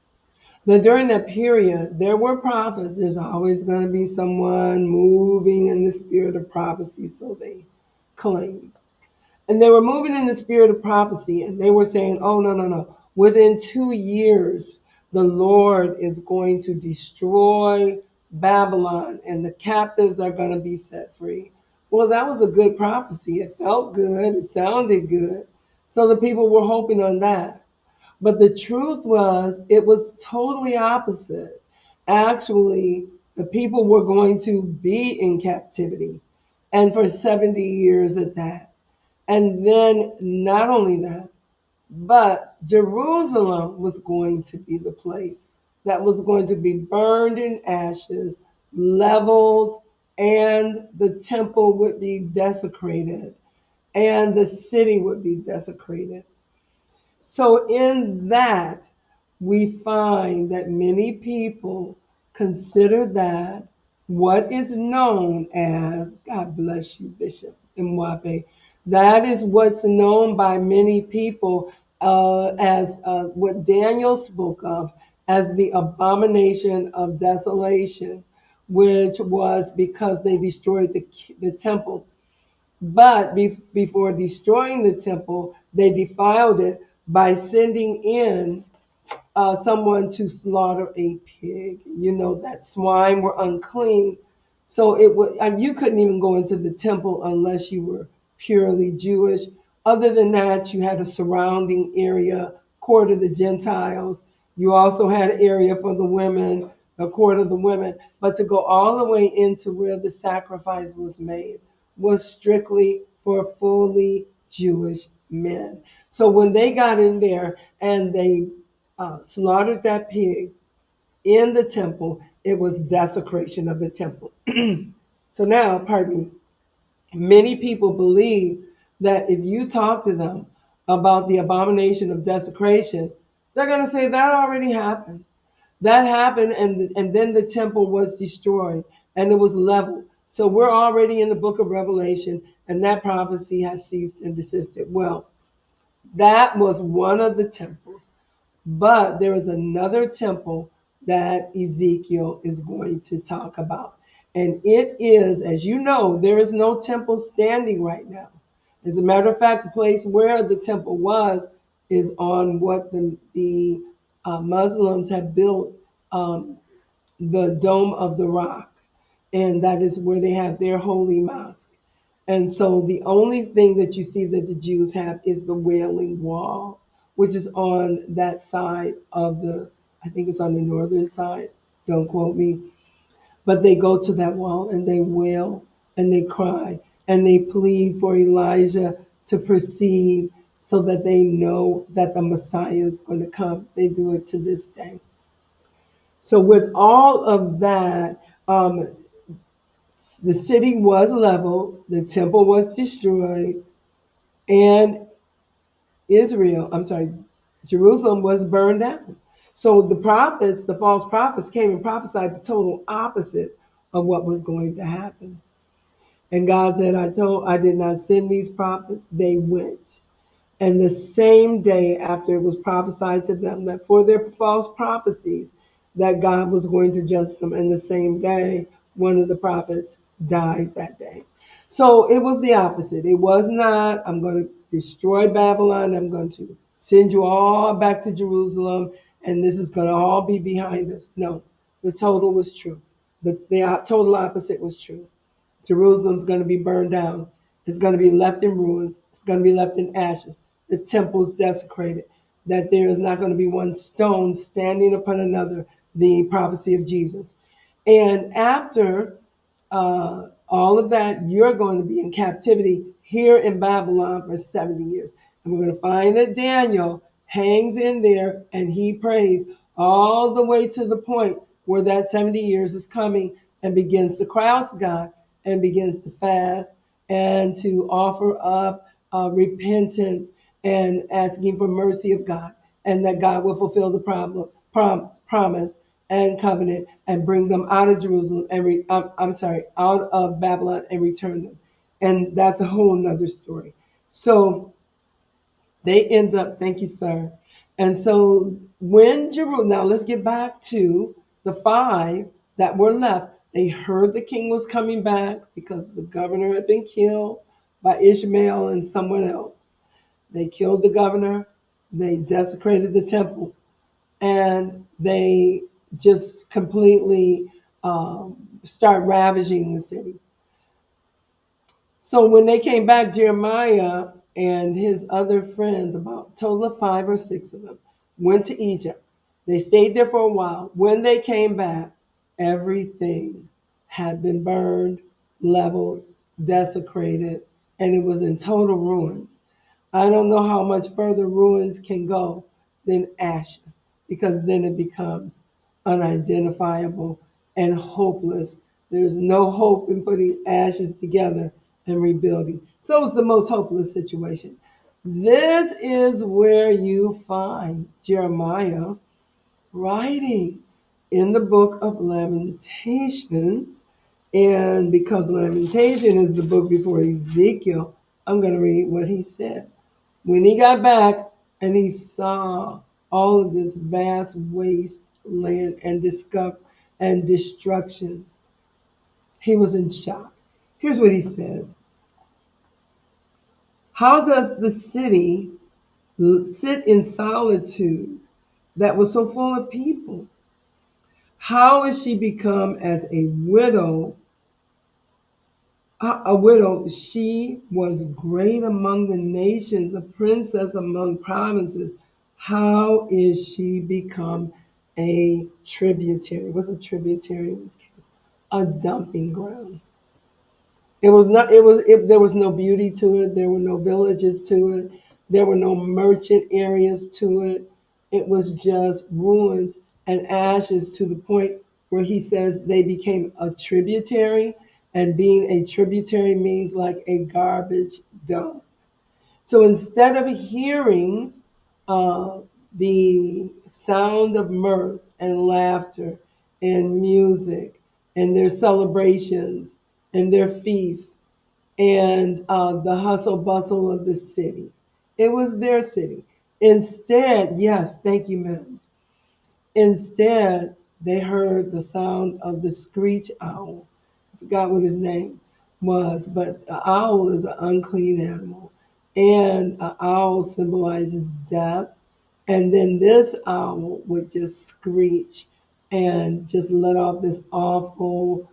Now, during that period, there were prophets. There's always going to be someone moving in the spirit of prophecy, so they claim. And they were moving in the spirit of prophecy, and they were saying, oh, no, no, no. Within 2 years, the Lord is going to destroy Babylon, and the captives are going to be set free. Well, that was a good prophecy. It felt good. It sounded good. So the people were hoping on that. But the truth was, it was totally opposite. Actually, the people were going to be in captivity, and for 70 years at that. And then not only that, but Jerusalem was going to be the place that was going to be burned in ashes, leveled, and the temple would be desecrated, and the city would be desecrated. So in that, we find that many people consider that what is known as, God bless you, Bishop Mwape, that is what's known by many people as what Daniel spoke of as the abomination of desolation, which was because they destroyed the temple. But before destroying the temple, they defiled it by sending in someone to slaughter a pig. You know that swine were unclean, so it would you couldn't even go into the temple unless you were purely Jewish. Other than that, you had a surrounding area, court of the Gentiles. You also had an area for the women, the court of the women. But to go all the way into where the sacrifice was made was strictly for fully Jewish men. So when they got in there and they slaughtered that pig in the temple, it was desecration of the temple. So now, pardon me, many people believe that if you talk to them about the abomination of desecration, they're going to say that already happened. That happened, and then the temple was destroyed and it was leveled. So we're already in the book of Revelation, and that prophecy has ceased and desisted. Well, that was one of the temples. But there is another temple that Ezekiel is going to talk about. And it is, as you know, there is no temple standing right now. As a matter of fact, the place where the temple was is on what the Muslims have built, the Dome of the Rock. And that is where they have their holy mosque. And so the only thing that you see that the Jews have is the Wailing Wall, which is on that side of I think it's on the northern side, don't quote me. But they go to that wall and they wail and they cry and they plead for Elijah to proceed so that they know that the Messiah is going to come. They do it to this day. So with all of that, the city was leveled, the temple was destroyed, and Jerusalem was burned down. So the prophets, the false prophets, came and prophesied the total opposite of what was going to happen. And God said, I did not send these prophets, they went. And the same day after it was prophesied to them that for their false prophecies, that God was going to judge them, and the same day, one of the prophets died that day. So it was the opposite. It was not, I'm going to destroy Babylon, I'm going to send you all back to Jerusalem, and this is going to all be behind us. No, the total was true. The total opposite was true. Jerusalem's going to be burned down. It's going to be left in ruins. It's going to be left in ashes. The temple's desecrated. That there is not going to be one stone standing upon another. The prophecy of Jesus. And after all of that, you're going to be in captivity here in Babylon for 70 years. And we're going to find that Daniel hangs in there and he prays all the way to the point where that 70 years is coming and begins to cry out to God and begins to fast and to offer up repentance and asking for mercy of God, and that God will fulfill the promise and covenant and bring them out of Jerusalem and out of Babylon and return them. And that's a whole nother story. So they end up, thank you, sir. And so when Jerusalem, now let's get back to the five that were left. They heard the king was coming back because the governor had been killed by Ishmael and someone else. They killed the governor. They desecrated the temple. And they just completely start ravaging the city. So when they came back, Jeremiah and his other friends, about a total of 5 or 6 of them, went to Egypt. They stayed there for a while. When they came back, everything had been burned, leveled, desecrated, and it was in total ruins. I don't know how much further ruins can go than ashes, because then it becomes unidentifiable and hopeless. There's no hope in putting ashes together and rebuilding. So it's the most hopeless situation. This is where you find Jeremiah writing in the book of Lamentation. And because Lamentation is the book before Ezekiel, I'm going to read what he said. When he got back and he saw all of this vast wasteland and destruction, he was in shock. Here's what he says. How does the city sit in solitude that was so full of people? How is she become as a widow? A widow, she was great among the nations, a princess among provinces. How is she become a tributary? What's a tributary in this case? A dumping ground. It was not. There was no beauty to it. There were no villages to it. There were no merchant areas to it. It was just ruins and ashes to the point where he says they became a tributary, and being a tributary means like a garbage dump. So instead of hearing uh, the sound of mirth and laughter and music and their celebrations and their feasts and the hustle bustle of the city, it was their city. Instead, yes, thank you, Mims. Instead, they heard the sound of the screech owl. I forgot what his name was, but an owl is an unclean animal. And an owl symbolizes death. And then this owl would just screech and just let off this awful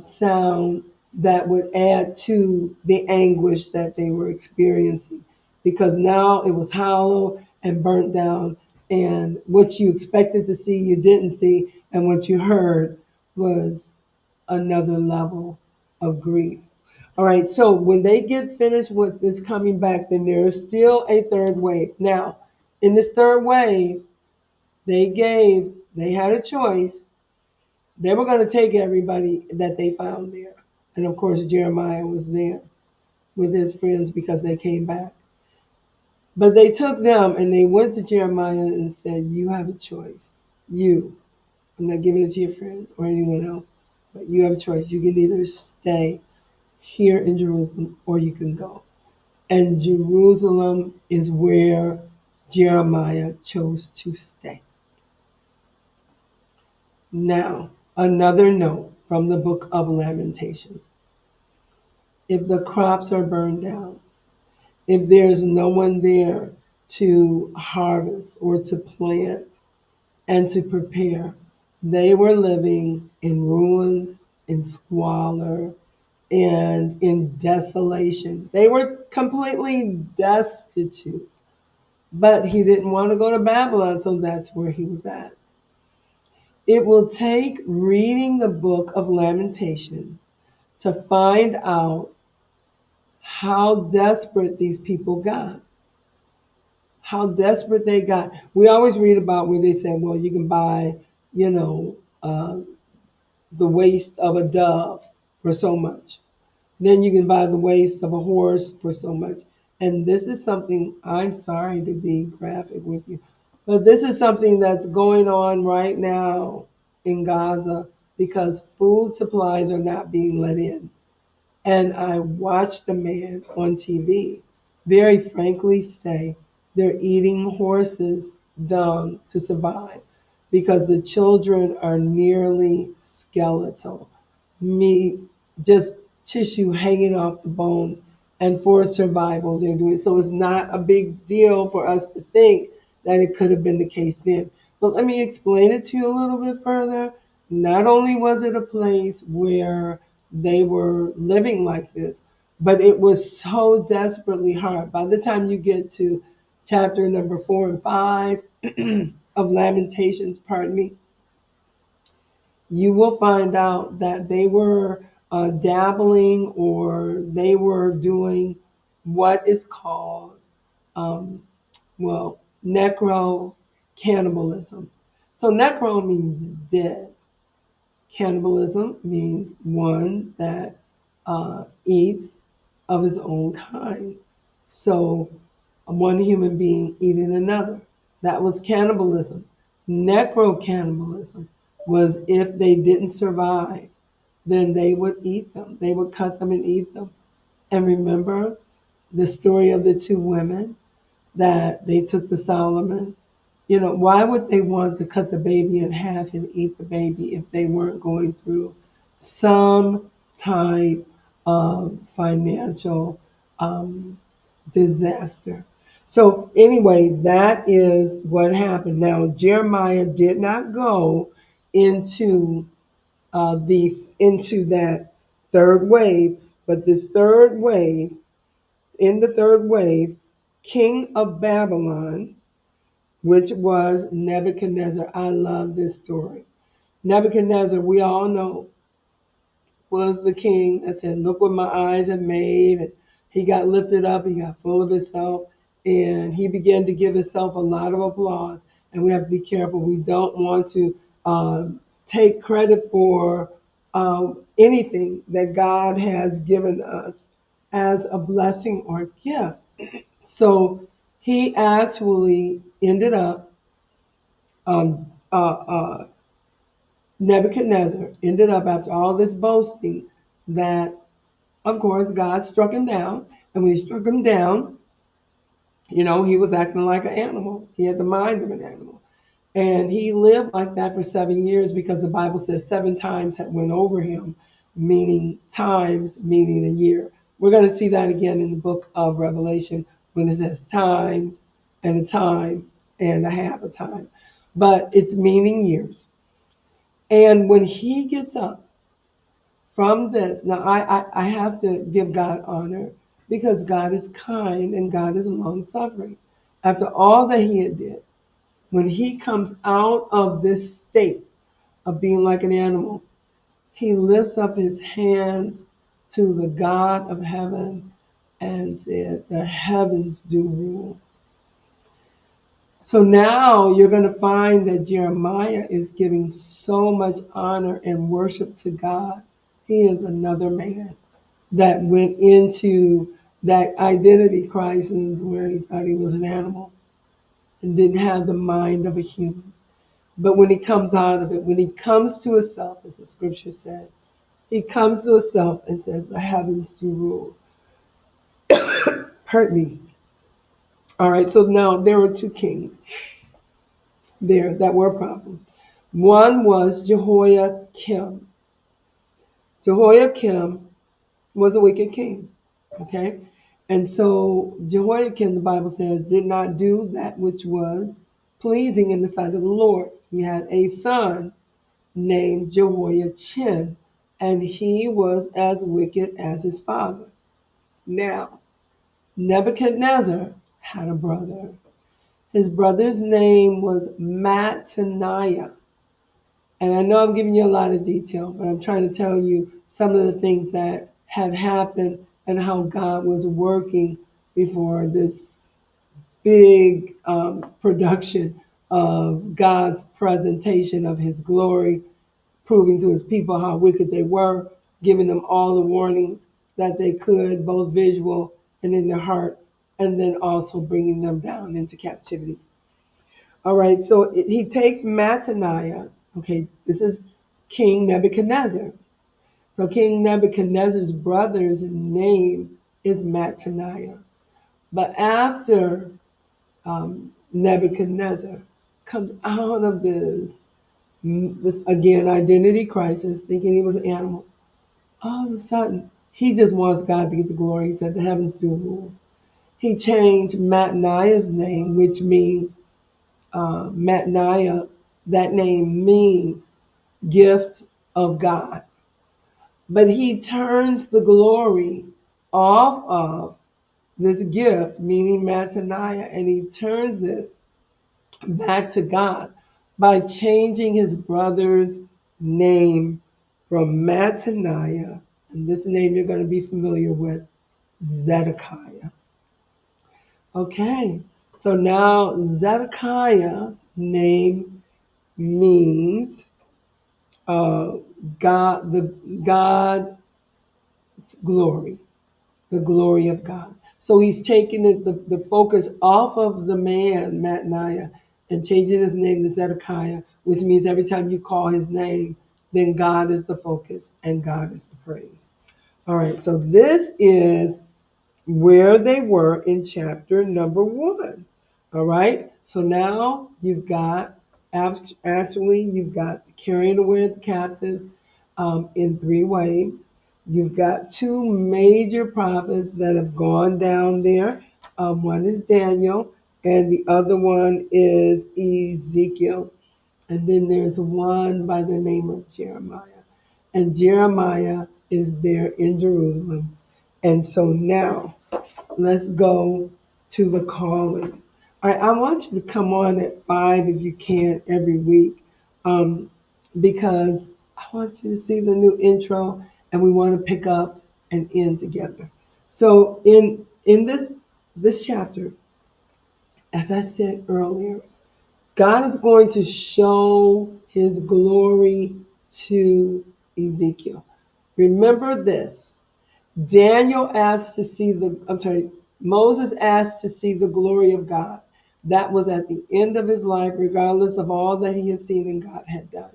sound that would add to the anguish that they were experiencing because now it was hollow and burnt down, and what you expected to see, you didn't see, and what you heard was another level of grief. All right, so when they get finished with this coming back, then there's still a third wave. Now, in this third wave, they had a choice. They were going to take everybody that they found there. And of course, Jeremiah was there with his friends because they came back. But they took them and they went to Jeremiah and said, "You have a choice. You. I'm not giving it to your friends or anyone else, but you have a choice. You can either stay here in Jerusalem or you can go." And Jerusalem is where Jeremiah chose to stay. Now, another note from the book of Lamentations. If the crops are burned down, if there's no one there to harvest or to plant and to prepare, they were living in ruins, in squalor, and in desolation. They were completely destitute. But he didn't want to go to Babylon, so that's where he was at. It will take reading the book of Lamentation to find out how desperate these people got. How desperate they got. We always read about where they said, well, you can buy, you know, the waist of a dove for so much. Then you can buy the waist of a horse for so much. And this is something, I'm sorry to be graphic with you, but this is something that's going on right now in Gaza because food supplies are not being let in. And I watched a man on TV very frankly say they're eating horses' dung to survive because the children are nearly skeletal. Meat, just tissue hanging off the bones. And for survival, they're doing it. So it's not a big deal for us to think that it could have been the case then. But let me explain it to you a little bit further. Not only was it a place where they were living like this, but it was so desperately hard. By the time you get to chapter number 4 and 5 of Lamentations, pardon me, you will find out that they were dabbling or they were doing what is called, um, well, necro cannibalism. So necro means dead. Cannibalism means one that eats of his own kind. So one human being eating another. That was cannibalism. Necro-cannibalism was if they didn't survive, then they would eat them. They would cut them and eat them. And remember the story of the two women that they took to Solomon. You know, why would they want to cut the baby in half and eat the baby if they weren't going through some type of financial disaster? So anyway, that is what happened. Now Jeremiah did not go into into that third wave, but this third wave, in the third wave, King of Babylon which was Nebuchadnezzar. I love this story. Nebuchadnezzar, we all know, was the king that said, "Look what my eyes have made." And he got lifted up, he got full of himself, and he began to give himself a lot of applause. And we have to be careful. We don't want to take credit for anything that God has given us as a blessing or gift. So he actually ended up, um, uh, uh, Nebuchadnezzar ended up, after all this boasting, that of course God struck him down. And when he struck him down, he was acting like an animal. He had the mind of an animal. And he lived like that for 7 years, because the Bible says 7 times had went over him, meaning times, meaning a year. We're going to see that again in the book of Revelation when it says times and a time and a half a time. But it's meaning years. And when he gets up from this, now I have to give God honor, because God is kind and God is long suffering. After all that he had did, when he comes out of this state of being like an animal, he lifts up his hands to the God of heaven and said, "The heavens do rule." So now you're going to find that Jeremiah is giving so much honor and worship to God. He is another man that went into that identity crisis where he thought he was an animal and didn't have the mind of a human. But when he comes out of it, when he comes to himself, as the scripture said, he comes to himself and says, "The heavens do rule." Hurt me. All right, so now there were two kings there that were a problem. One was Jehoiakim. Jehoiakim was a wicked king. Okay? And so Jehoiakim, the Bible says, did not do that which was pleasing in the sight of the Lord. He had a son named Jehoiachin, and he was as wicked as his father. Now, Nebuchadnezzar had a brother. His brother's name was Mattaniah. And I know I'm giving you a lot of detail, but I'm trying to tell you some of the things that had happened and how God was working before this big production of God's presentation of his glory, proving to his people how wicked they were, giving them all the warnings that they could, both visual and in their heart, and then also bringing them down into captivity. All right, so he takes Mattaniah. Okay, this is King Nebuchadnezzar. So King Nebuchadnezzar's brother's name is Mattaniah. But after Nebuchadnezzar comes out of this again identity crisis, thinking he was an animal, all of a sudden he just wants God to get the glory. He said, "The heavens do rule." He changed Mattaniah's name, which means Mattaniah. That name means gift of God. But he turns the glory off of this gift, meaning Mattaniah, and he turns it back to God by changing his brother's name from Mattaniah, and this name you're going to be familiar with, Zedekiah. Okay, so now Zedekiah's name means God, God's glory, the glory of God. So he's taking the focus off of the man, Mattaniah, and changing his name to Zedekiah, which means every time you call his name, then God is the focus and God is the praise. All right, so this is where they were in chapter number 1. All right, so now you've got, actually, you've got carrying away the captives in 3 waves. You've got 2 major prophets that have gone down there. One is Daniel, and the other one is Ezekiel. And then there's one by the name of Jeremiah. And Jeremiah is there in Jerusalem. And so now let's go to the calling. All right, I want you to come on at 5 if you can every week, um, because I want you to see the new intro, and we want to pick up and end together. So in this chapter, as I said earlier, God is going to show His glory to Ezekiel. Remember this. Daniel asked to see Moses asked to see the glory of God. That was at the end of his life, regardless of all that he had seen and God had done.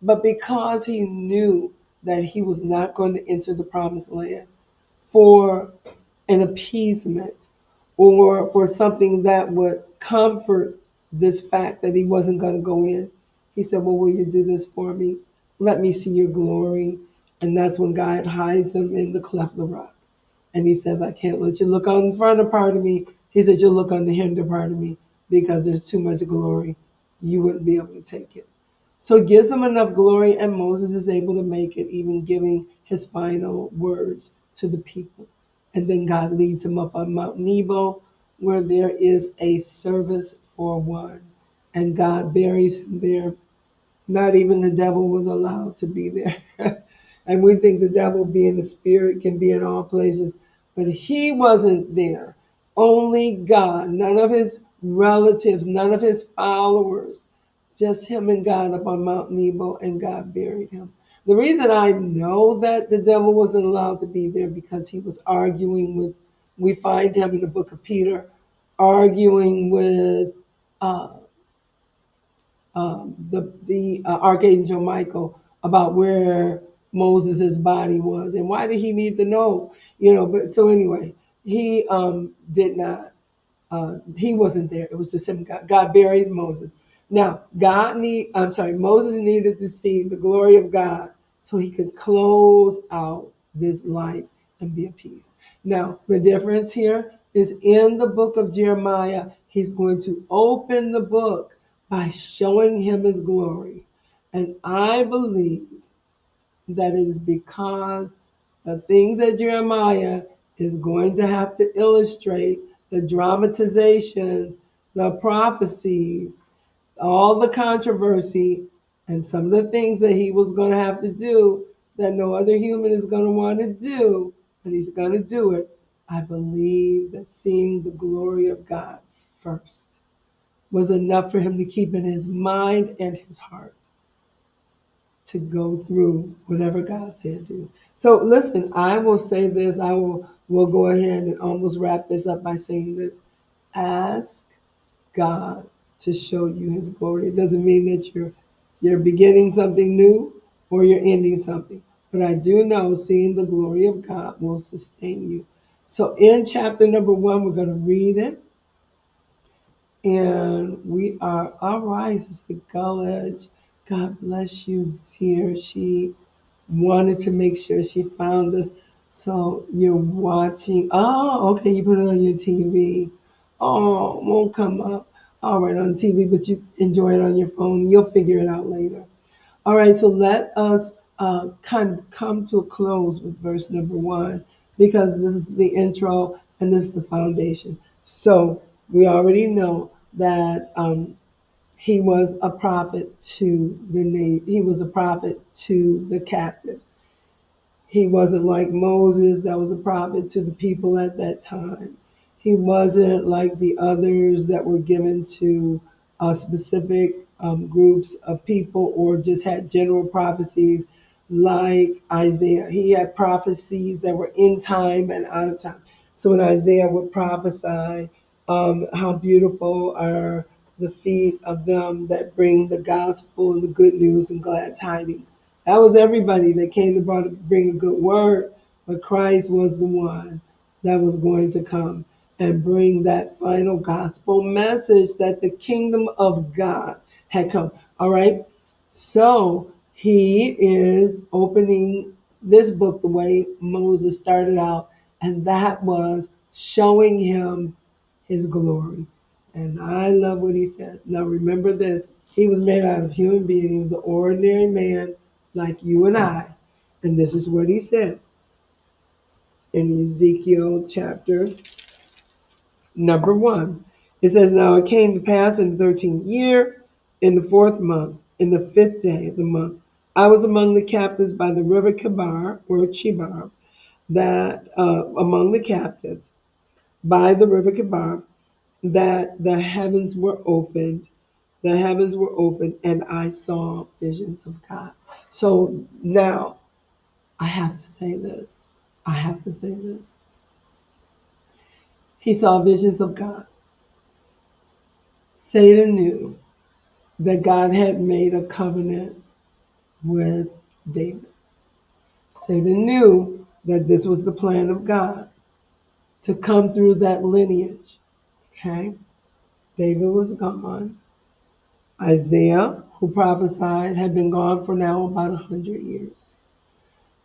But because he knew that he was not going to enter the promised land for an appeasement or for something that would comfort this fact that he wasn't going to go in, he said, well, will you do this for me? Let me see your glory. And that's when God hides him in the cleft of the rock. And he says, I can't let you look on the front part of me. He said, you'll look on the hinder part of me because there's too much glory. You wouldn't be able to take it. So it gives him enough glory, and Moses is able to make it, even giving his final words to the people. And then God leads him up on Mount Nebo, where there is a service for one. And God buries him there. Not even the devil was allowed to be there. And we think the devil, being the spirit, can be in all places. But he wasn't there. Only God, none of his relatives, none of his followers, just him and God up on Mount Nebo, and God buried him. The reason I know that the devil wasn't allowed to be there because he was arguing with, we find him in the book of Peter, arguing with uh, the Archangel Michael about where Moses' body was and why did he need to know, but so anyway, he did not, he wasn't there. It was just him. God buries Moses. Now, Moses needed to see the glory of God so he could close out this life and be at peace. Now, the difference here is in the book of Jeremiah, he's going to open the book by showing him his glory. And I believe that it is because the things that Jeremiah is going to have to illustrate, the dramatizations, the prophecies, all the controversy, and some of the things that he was going to have to do that no other human is going to want to do, but he's going to do it. I believe that seeing the glory of God first was enough for him to keep in his mind and his heart to go through whatever God said do. So listen, I will say this. Will go ahead and almost wrap this up by saying this. Ask God to show you his glory. It doesn't mean that you're beginning something new or you're ending something. But I do know seeing the glory of God will sustain you. So in chapter number 1, we're going to read it. And we are all right, Sister Gullidge. God bless you, dear. She wanted to make sure she found us. So you're watching. Oh, okay, you put it on your TV. Oh, it won't come up. All right, on TV, but you enjoy it on your phone. You'll figure it out later. All right, so let us kind of come to a close with verse number 1 because this is the intro and this is the foundation. So we already know that he was a prophet to he was a prophet to the captives. He wasn't like Moses that was a prophet to the people at that time. He wasn't like the others that were given to specific groups of people or just had general prophecies like Isaiah. He had prophecies that were in time and out of time. So when Isaiah would prophesy, how beautiful are the feet of them that bring the gospel and the good news and glad tidings. That was everybody that came to bring a good word, but Christ was the one that was going to come and bring that final gospel message that the kingdom of God had come. All right. So he is opening this book the way Moses started out, and that was showing him his glory. And I love what he says. Now remember this, he was made out of human being. He was an ordinary man like you and I. And this is what he said in Ezekiel chapter number 1. It says, now it came to pass in the 13th year, in the 4th month, in the 5th day of the month, I was among the captives by the river Kibar, or Chibar, that among the captives by the river Kibar, that the heavens were opened. The heavens were opened, and I saw visions of God. So now I have to say this. I have to say this. He saw visions of God. Satan knew that God had made a covenant with David. Satan knew that this was the plan of God to come through that lineage. Okay? David was gone. Isaiah, who prophesied, had been gone for now about 100 years.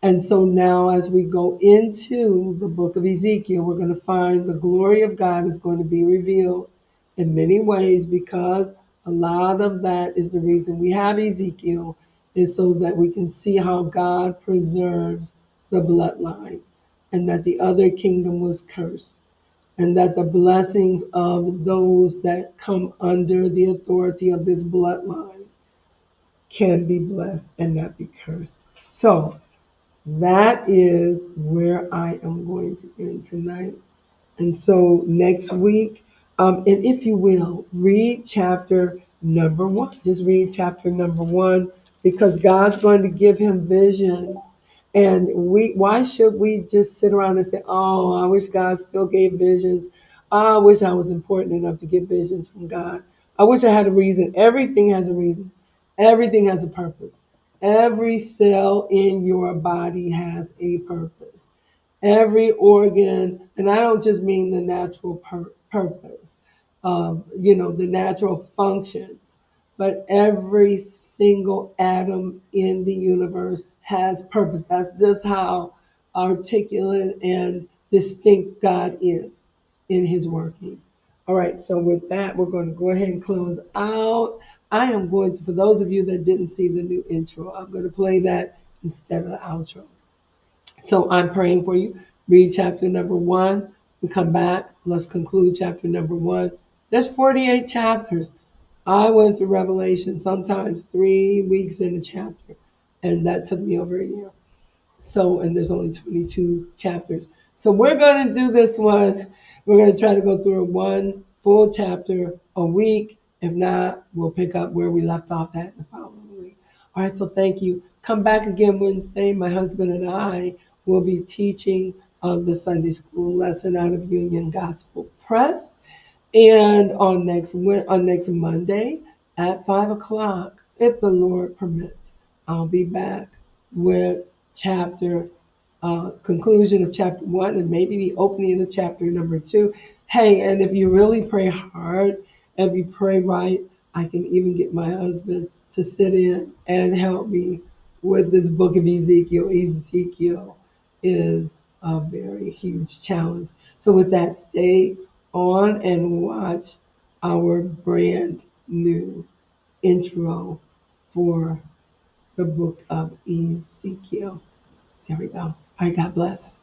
And so now, as we go into the book of Ezekiel, we're going to find the glory of God is going to be revealed in many ways, because a lot of that is the reason we have Ezekiel, is so that we can see how God preserves the bloodline, and that the other kingdom was cursed, and that the blessings of those that come under the authority of this bloodline can be blessed and not be cursed. So that is where I am going to end tonight. And so next week, and if you will, read chapter number 1. Just read chapter number 1, because God's going to give him visions. And why should we just sit around and say, oh, I wish God still gave visions. I wish I was important enough to get visions from God. I wish I had a reason. Everything has a reason. Everything has a purpose. Every cell in your body has a purpose. Every organ, and I don't just mean the natural purpose, the natural functions, but every single atom in the universe has purpose. That's just how articulate and distinct God is in his working. All right, so with that, we're going to go ahead and close out. I am going to, for those of you that didn't see the new intro, I'm going to play that instead of the outro. So I'm praying for you. Read chapter number 1. We come back. Let's conclude chapter number 1. There's 48 chapters. I went through Revelation sometimes 3 weeks in a chapter, and that took me over a year. So, and there's only 22 chapters. So we're going to do this one. We're going to try to go through one full chapter a week. If not, we'll pick up where we left off at the following week. All right, so thank you. Come back again Wednesday. My husband and I will be teaching the Sunday school lesson out of Union Gospel Press. And on next Monday at 5 o'clock, if the Lord permits, I'll be back with conclusion of chapter 1, and maybe the opening of chapter number 2. Hey, and if you really pray hard, if you pray right, I can even get my husband to sit in and help me with this book of Ezekiel. Ezekiel is a very huge challenge. So with that, stay on and watch our brand new intro for the book of Ezekiel. There we go. All right, God bless.